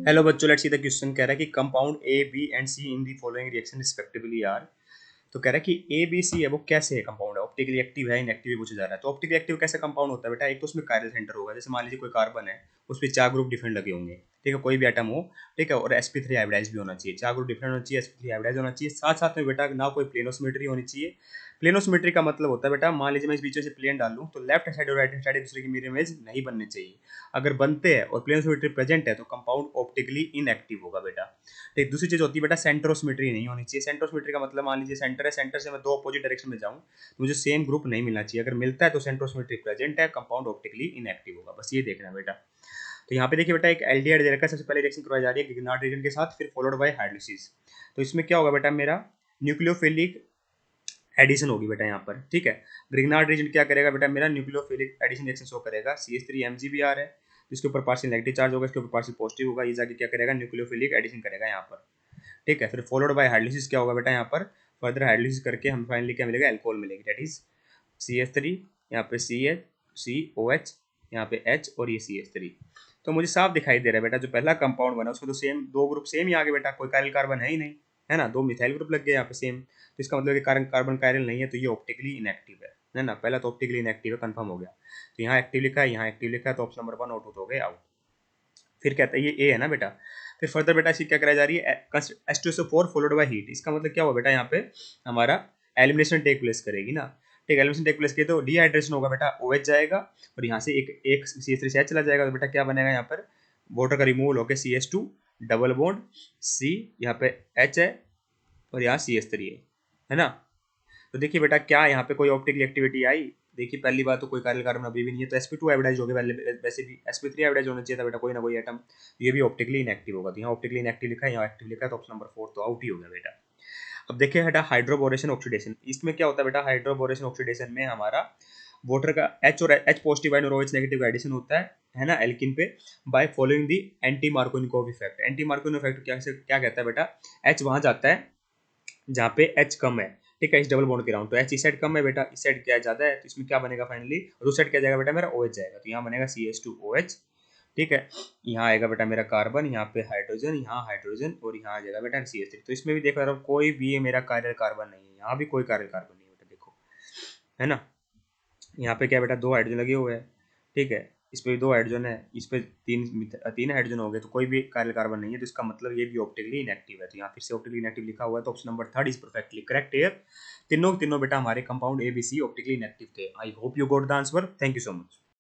Hello बच्चों, let's see the question. कह रहा है कि compound A B and C in the following reaction respectively are. तो कह रहा है कि ए बी सी है वो कैसे है कंपाउंड है, ऑप्टिकली एक्टिव है इनएक्टिव है पूछा जा रहा है। तो ऑप्टिकली एक्टिव कैसे कंपाउंड होता है बेटा, एक तो उसमें कायरल सेंटर होगा। जैसे मान लीजिए कोई कार्बन है, उस पर 4 ग्रुप डिफरेंट लगे होंगे, ठीक है, कोई भी एटम हो, ठीक है, और sp3 हाइब्रिडाइज भी होना चाहिए, 4 ग्रुप डिफरेंट होना चाहिए, sp3 हाइब्रिडाइज होना चाहिए। साथ साथ में बेटा ना कोई प्लेनोसिमेट्री होनी चाहिए। प्लेनोसिमेट्री का मतलब होता है बेटा, मान लीजिए मैं इस बीच में से प्लेन डाल लूं तो लेफ्ट साइड और राइट साइड एक दूसरे की मिरर इमेज नहीं बननी चाहिए। अगर बनते हैं और प्लेनोसिमेट्री प्रेजेंट है तो कंपाउंड ऑप्टिकली इनएक्टिव होगा बेटा। ठीक, दूसरी चीज होती है बेटा, सेंट्रोसिमेट्री नहीं होनी चाहिए। सेंट्रोसिमेट्री का मतलब मान लीजिए सेंटर है, सेंटर से मैं दो अपोजिट डायरेक्शन में जाऊं तो मुझे सेम ग्रुप नहीं मिलना चाहिए। अगर मिलता है तो सेंट्रोसिमेट्री प्रेजेंट है, कंपाउंड ऑप्टिकली इनएक्टिव होगा। बस ये देखना बेटा। तो यहाँ पे देखिए बेटा, एक एल्डिहाइड दे रखा है, सबसे पहले रिएक्शन करवाई जा रही है ग्रिग्नार्ड रीजन के साथ, फिर फॉलोड बाय हाइड्रोलिसिस। तो इसमें क्या होगा बेटा, मेरा न्यूक्लियोफिलिक एडिशन होगी बेटा यहाँ पर, ठीक है। ग्रिग्नार्ड रीजन क्या करेगा बेटा, मेरा न्यूक्लियोफिलिक एडिशन रिएक्शन शो करेगा। CH3 MgBr है, इसके ऊपर पार्शियल नेगेटिव चार्ज होगा, इसके ऊपर पार्शियल पॉजिटिव होगा, ये जाके क्या करेगा, न्यूक्लियोफिलिक एडिशन करेगा यहाँ पर, ठीक है। फिर फॉलोड बाय हाइड्रोलिसिस क्या होगा बेटा, यहाँ पर फर्दर हाइड्रोलिसिस करके हम फाइनली क्या मिलेगा, एल्कोहल मिलेगी, दैट इज CH3, यहाँ पे COH, यहाँ पे H और ये CH3। तो मुझे साफ दिखाई दे रहा है बेटा, जो पहला कंपाउंड बना उसको तो सेम दो ग्रुप सेम ही आ गए बेटा, कोई कायरल कार्बन है ही नहीं, है ना, दो मिथाइल ग्रुप लग गए यहाँ पे सेम। तो इसका मतलब कि कार्बन कायरल नहीं है, तो ये ऑप्टिकली इनएक्टिव है ना। पहला तो ऑप्टिकली इनएक्टिव है, कंफर्म हो गया। तो यहाँ एक्टिव लिखा है, यहाँ एक्टिव लिखा है, तो ऑप्शन नंबर 1 और 2 तो हो गए आउट। फिर कहता है ये ए है ना बेटा। फिर फर्दर बेटा इसकी क्या कराई जा रही है, H2SO4 फॉलोड बाय हीट। इसका मतलब क्या हुआ बेटा, यहाँ पे हमारा एलिमिनेशन टेक प्लेस करेगी ना, ठीक, एलिमिनेशन टेक प्लेस की तो डिहाइड्रेशन होगा बेटा, OH जाएगा और यहाँ से एक CH3 से H चला जाएगा, तो बेटा क्या बनेगा यहाँ पर, वाटर का रिमूवल होकर CH2 डबल बॉन्ड C, यहाँ पे H है और यहाँ CH3 है ना। तो देखिए बेटा, क्या यहाँ पे कोई ऑप्टिकल एक्टिविटी आई। देखिए पहली बात तो कोई कायरल कार्बन अभी भी नहीं है, तो sp2 हाइब्रिडाइज हो गया पहले, वैसे भी sp3 हाइब्रिडाइज होना चाहिए था बेटा, कोई ना कोई एटम। ये भी ऑप्टिकली इनएक्टिव होगा, तो यहाँ ऑप्टिकली इनएक्टिव लिखा है, यहाँ एक्टिव लिखा है, तो ऑप्शन नंबर 4 तो आउट ही हो गया बेटा। अब देखिए बेटा, हाइड्रोबोरेशन ऑक्सीडेशन, इसमें क्या होता है बेटा, हाइड्रोबोरेशन ऑक्सीडेशन में हमारा वाटर का H और H पॉजिटिव आयन और OH नेगेटिव का एडिशन होता है ना, एल्किन पे, by following the anti Markovnikov effect. Anti Markovnikov effect क्या कहता है बेटा, H वहां जाता है जहाँ पे H कम है, ठीक है, इस डबल बॉन्ड के राउंड, तो H इस साइड कम है बेटा, इस साइड क्या ज्यादा है, तो इसमें क्या बनेगा फाइनली, और उस साइड क्या जाएगा बेटा, मेरा OH जाएगा, तो यहाँ बनेगा CH2OH, ठीक है। यहाँ आएगा बेटा मेरा कार्बन, यहाँ पे हाइड्रोजन, यहाँ हाइड्रोजन और यहाँ आ जाएगा बेटा CH3। तो इसमें भी देख रहा हूँ कोई भी ये मेरा कायरल कार्बन नहीं है, यहाँ भी कोई कायरल कार्बन नहीं है बेटा, देखो, है ना। यहाँ पे क्या बेटा, दो हाइड्रोजन लगे हुए हैं, ठीक है, इस पे भी दो हाइड्रोजन है, इस पे तीन हाइड्रोजन हो गए, तो कोई भी कायरल कार्बन नहीं है, तो इसका मतलब ये भी ऑप्टिकली इनएक्टिव है। तो यहाँ फिर से ऑप्टिकली इनएक्टिव लिखा हुआ है, तो option number 3 is perfectly correct here. तीनों तीनों बेटा हमारे कंपाउंड ABC ऑप्टिकली इनएक्टिव थे। I hope you got the answer. Thank you so much.